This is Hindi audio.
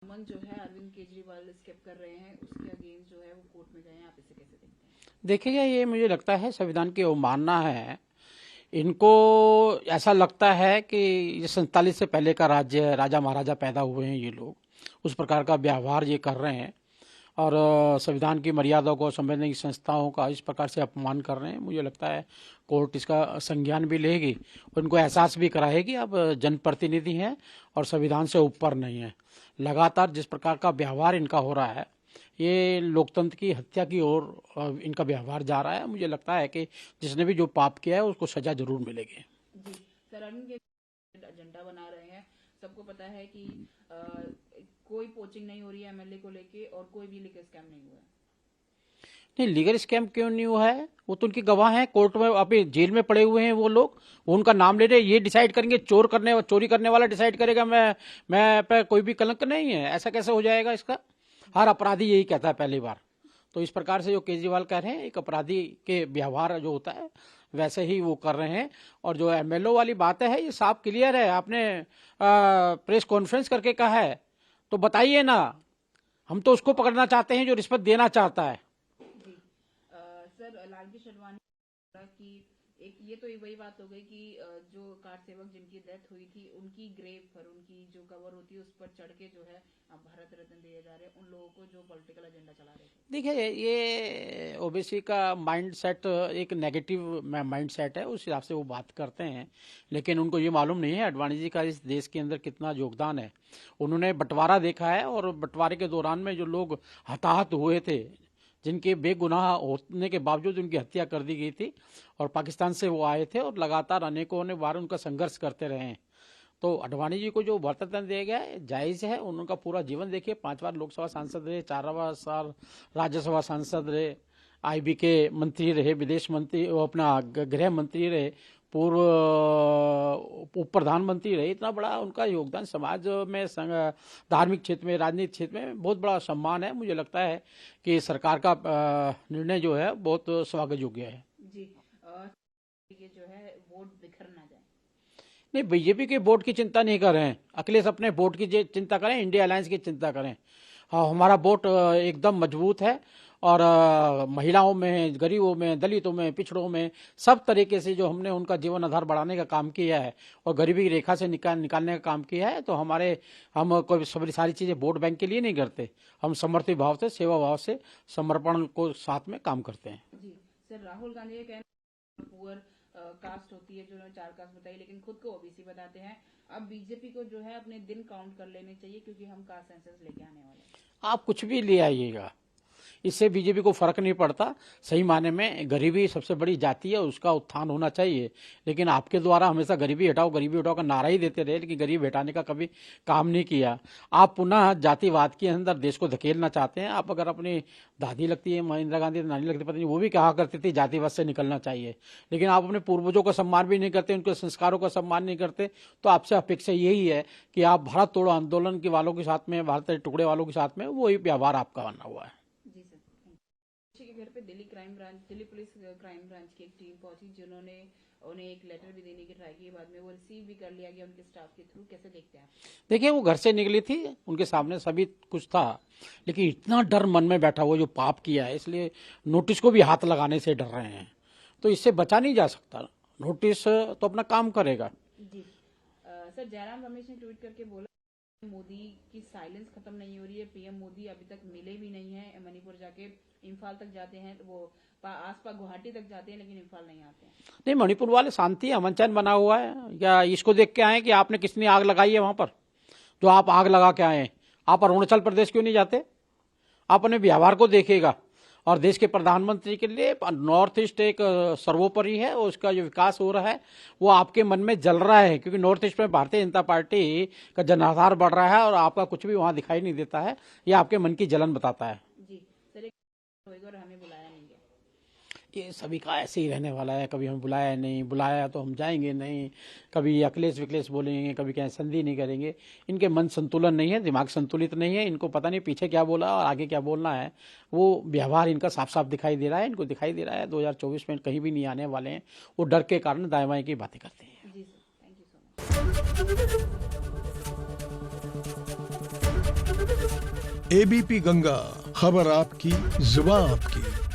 मन जो है अरविंद केजरीवाल स्केप कर रहे हैं, उसके अगेंस्ट जो है वो कोर्ट में गए हैं, आप इसे कैसे देखते हैं? देखिएगा, ये मुझे लगता है संविधान की अवमानना है। इनको ऐसा लगता है कि ये 47 से पहले का राज्य है, राजा महाराजा पैदा हुए हैं ये लोग, उस प्रकार का व्यवहार ये कर रहे हैं और संविधान की मर्यादा को, संवैधानिक संस्थाओं का इस प्रकार से अपमान कर रहे हैं। मुझे लगता है कोर्ट इसका संज्ञान भी लेगी, उनको एहसास भी कराएगी अब जनप्रतिनिधि हैं और संविधान से ऊपर नहीं है। लगातार जिस प्रकार का व्यवहार इनका हो रहा है, ये लोकतंत्र की हत्या की ओर इनका व्यवहार जा रहा है। मुझे लगता है कि जिसने भी जो पाप किया है उसको सजा जरूर मिलेगी। जी सर, अरविंद केजरीवाल एजेंडा बना रहे हैं। सबको पता है कि कोई पोचिंग नहीं हो रही है एमएलए को लेके और कोई भी लीगल स्कैम नहीं हुआ है। नहीं, लीगल स्कैम क्यों नहीं हुआ है? वो तो उनकी गवाह हैं, कोर्ट में अभी जेल में पड़े हुए हैं वो लोग, वो उनका नाम ले रहे हैं। ये डिसाइड करेंगे, चोरी करने वाला डिसाइड करेगा मैं पे कोई भी कलंक नहीं है? ऐसा कैसे हो जाएगा? इसका हर अपराधी यही कहता है पहली बार। तो इस प्रकार से जो केजरीवाल कह रहे हैं, एक अपराधी के व्यवहार जो होता है वैसे ही वो कर रहे हैं। और जो एमएलओ वाली बात है, ये साफ क्लियर है। आपने प्रेस कॉन्फ्रेंस करके कहा है, तो बताइए ना, हम तो उसको पकड़ना चाहते हैं जो रिश्वत देना चाहता है। जी सर, लालकृष्ण आडवाणी की एक ये तो वही बात हो गई कि जो कार सेवक जिनकी डेथ हुई थी, उनकी ग्रेव पर, उनकी जो कवर होती है उस पर चढ़ के जो है भारत रत्न दिए जा रहे हैं उन लोगों को जो पॉलिटिकल एजेंडा चला रहे थे। देखिए, ये ओबीसी का माइंड सेट एक नेगेटिव माइंड सेट है, उस हिसाब से वो बात करते हैं। लेकिन उनको ये मालूम नहीं है आडवाणी जी का इस देश के अंदर कितना योगदान है। उन्होंने बंटवारा देखा है और बंटवारे के दौरान में जो लोग हताहत हुए थे, जिनके बेगुनाह होने के बावजूद उनकी हत्या कर दी गई थी, और पाकिस्तान से वो आए थे और लगातार अनेकों ने बार उनका संघर्ष करते रहे हैं। तो आडवाणी जी को जो भारत रत्न दिया गया है जायज़ है। उनका पूरा जीवन देखिए, 5 बार लोकसभा सांसद रहे, 4 बार राज्यसभा सांसद रहे, आईबी के मंत्री रहे, विदेश मंत्री, वो अपना गृह मंत्री रहे, पूर्व उप प्रधानमंत्री रहे। इतना बड़ा उनका योगदान समाज में, धार्मिक क्षेत्र में, राजनीतिक क्षेत्र में बहुत बड़ा सम्मान है। मुझे लगता है कि सरकार का निर्णय जो है बहुत स्वागत योग्य है। जी ये जो है वोट बिखर ना जाए। नहीं, बीजेपी के वोट की चिंता नहीं कर रहे हैं, अखिलेश अपने वोट की चिंता करें, इंडिया अलायंस की चिंता करें। हाँ, हमारा वोट एकदम मजबूत है और महिलाओं में, गरीबों में, दलितों में, पिछड़ों में, सब तरीके से जो हमने उनका जीवन आधार बढ़ाने का काम किया है और गरीबी की रेखा से निकालने का काम किया है। तो हम कोई सारी चीज़ें वोट बैंक के लिए नहीं करते। हम समर्पित भाव से, सेवा भाव से, समर्पण को साथ में काम करते हैं। जी सर, राहुल गांधी ये कहना पुअर कास्ट होती है, जो उन्होंने 4 कास्ट बताई, लेकिन खुद को ओबीसी बताते हैं। अब बीजेपी को जो है अपने दिन काउंट कर लेने चाहिए, क्योंकि हम कास्ट सेंसस लेके आने वाले हैं। आप कुछ भी ले आइएगा, इससे बीजेपी को फर्क नहीं पड़ता। सही माने में गरीबी सबसे बड़ी जाति है, उसका उत्थान होना चाहिए। लेकिन आपके द्वारा हमेशा गरीबी हटाओ का नारा ही देते रहे, लेकिन गरीबी हटाने का कभी काम नहीं किया। आप पुनः जातिवाद के अंदर देश को धकेलना चाहते हैं। आप अगर अपनी दादी लगती है इंदिरा गांधी, नानी लगती पता नहीं, वो भी कहा करती थी जातिवाद से निकलना चाहिए। लेकिन आप अपने पूर्वजों का सम्मान भी नहीं करते, उनके संस्कारों का सम्मान नहीं करते। तो आपसे अपेक्षा यही है कि आप भारत तोड़ो आंदोलन के वालों के साथ में, भारत के टुकड़े वालों के साथ में, वही व्यवहार आपका बना हुआ है। के घर पे दिल्ली पुलिस क्राइम ब्रांच की एक टीम पहुंची, जिन्होंने उन्हें एक लेटर भी देने की ट्राई की। बाद में वो रिसीव भी कर लिया गया उनके स्टाफ के थ्रू। कैसे देखते हैं आप? देखिए, वो घर से निकली थी, उनके सामने सभी कुछ था, लेकिन इतना डर मन में बैठा हुआ जो पाप किया है, इसलिए नोटिस को भी हाथ लगाने से डर रहे हैं। तो इससे बचा नहीं जा सकता। नोटिस तो अपना काम करेगा। जी सर, जयराम रमेश ने ट्वीट करके बोला मोदी की साइलेंस खत्म नहीं हो रही है। पीएम मोदी अभी तक मिले भी नहीं है। मणिपुर जाके इम्फाल तक जाते हैं, वो आसपास गुवाहाटी तक जाते हैं, लेकिन इम्फाल नहीं आते हैं। नहीं, मणिपुर वाले शांति अमन चैन बना हुआ है। या इसको देख के आए कि आपने किसने आग लगाई है वहां पर, जो आप आग लगा के आए? आप अरुणाचल प्रदेश क्यों नहीं जाते? आप अपने व्यवहार को देखिएगा। और देश के प्रधानमंत्री के लिए नॉर्थ ईस्ट एक सर्वोपरि है, और उसका जो विकास हो रहा है वो आपके मन में जल रहा है, क्योंकि नॉर्थ ईस्ट में भारतीय जनता पार्टी का जनाधार बढ़ रहा है और आपका कुछ भी वहां दिखाई नहीं देता है। ये आपके मन की जलन बताता है। जी सर, और हमें बुलाया नहीं गया। ये सभी का ऐसे ही रहने वाला है। कभी हमें बुलाया नहीं, बुलाया तो हम जाएंगे नहीं, कभी अखिलेश विकलेश बोलेंगे, कभी कहें संधि नहीं करेंगे। इनके मन संतुलन नहीं है, दिमाग संतुलित नहीं है। इनको पता नहीं पीछे क्या बोला और आगे क्या बोलना है। वो व्यवहार इनका साफ साफ दिखाई दे रहा है। इनको दिखाई दे रहा है 2024 में कहीं भी नहीं आने वाले हैं। वो डर के कारण दाएं बाएं की बातें करते हैं। जी sir, thank you so much. ABP Ganga, खबर आपकी, जुबान आपकी।